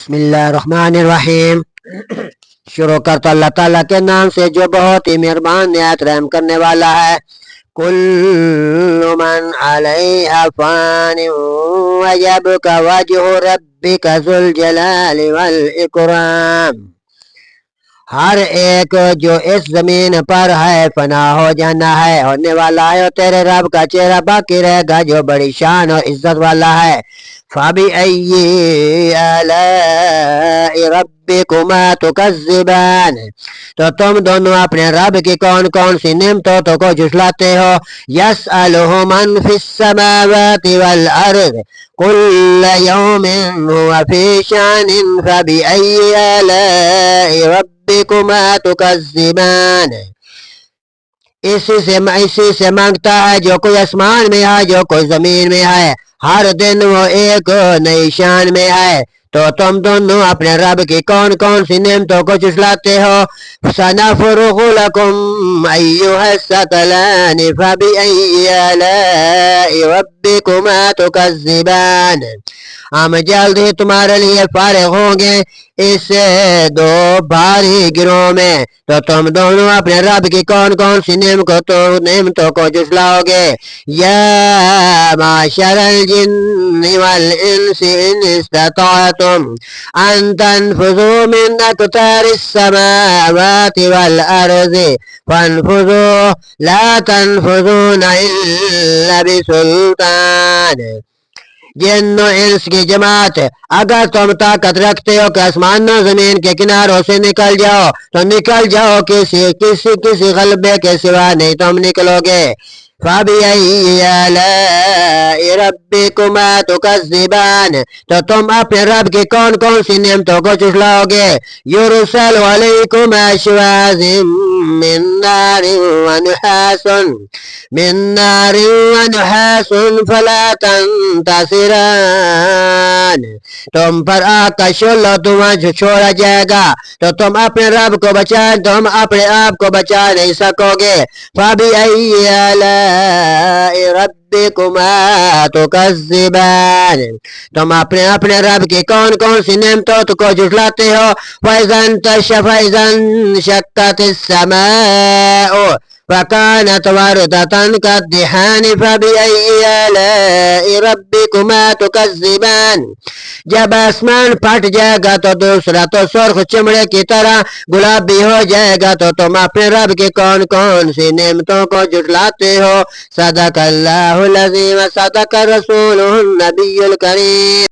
بسم اللہ الرحمن الرحیم۔ شروع کرتا اللہ تعالیٰ کے نام سے جو بہت ہی مہربان نہایت رحم کرنے والا ہے۔ کل من علیہا فان ویبقى وجہ ربک ذو الجلال والاکرام۔ ہر ایک جو اس زمین پر ہے فنا ہو جانا ہے، ہونے والا ہے، اور تیرے رب کا چہرہ باقی رہے گا جو بڑی شان اور عزت والا ہے۔ فَبِأَيِّ آلَاءِ رَبِّكُمَا تُكَذِّبَانِ، تو تم دونوں اپنے رب کی کون کون سی نعمتوں کو جھٹلاتے ہو۔ يَسْأَلُهُ مَنْ فِي السَّمَاوَاتِ وَالْأَرْضِ كُلَّ يَوْمٍ هُوَ فِي شَأْنٍ فَبِأَيِّ آلَاءِ رَبِّكُمَا تُكَذِّبَانِ۔ اسی سے مانگتا ہے جو کوئی آسمان میں ہے، جو کوئی زمین میں ہے، ہر دن وہ ایک نئی شان میں ہے، تو تم دونوں اپنے رب کی کون کون سی نعمتوں کو جھٹلاتے ہو۔ سَنَفْرُغُ لَكُمْ أَيُّهَ الثَّقَلَانِ فَبِأَيِّ آلَاءِ رَبِّكُمَا تُكَذِّبَانِ۔ ہم جلد ہی تمہارے لیے فارغ ہوں گے اس دو بھاری گروہ میں، تو تم دونوں اپنے رب کی کون کون سی نعمتوں کو جھٹلاؤ گے۔ یا معشر الجن والانس ان استطعتم ان تنفذوا من اقطار السماوات والارض فانفذوا لا تنفذون الا بسلطان۔ جن و انس کی جماعت، اگر تم طاقت رکھتے ہو کہ آسمانوں زمین کے کناروں سے نکل جاؤ تو نکل جاؤ، کسی غلبے کے سوا نہیں تم نکلو گے۔ فَبِأَيِّ آلَاءِ رَبِّكُمَا تُكَذِّبَانِ، تو تم اپنے رب کی کون کون سی نعمتوں کو جھٹلاؤ گے۔ يُرْسَلُ عَلَيْكُمْ شِوَاظٍ مِّن نَارٍ وَنُحَاسٌ فَلَا تَنتَصِرَانِ، تم پر آگ کا شعلہ دھواں چھوڑا جائے گا تو تم اپنے رب کو تم اپنے آپ کو بچا نہیں سکو گے۔ فَبِأَيِّ آلَاءِ رَبِّكُمَا تُكَذِّبَانِ، تم اپنے رب کی کون کون سی نعمتوں کو جھٹلاتے ہو۔ فَإِذَا انشَقَّتِ السَّمَاءُ فَكَانَتْ وَرْدَةً كَالدِّهَانِ فَبِأَيِّ آلَاءِ رَبِّكُمَا تُكَذِّبَانِ، جب آسمان پھٹ جائے گا تو دوسرا تو سرخ چمڑے کی طرح گلابی ہو جائے گا، تو تم اپنے رب کی کون کون سی نعمتوں کو جھٹلاتے ہو۔ صدق اللہ العظیم و صدق رسولہ النبی الکریم۔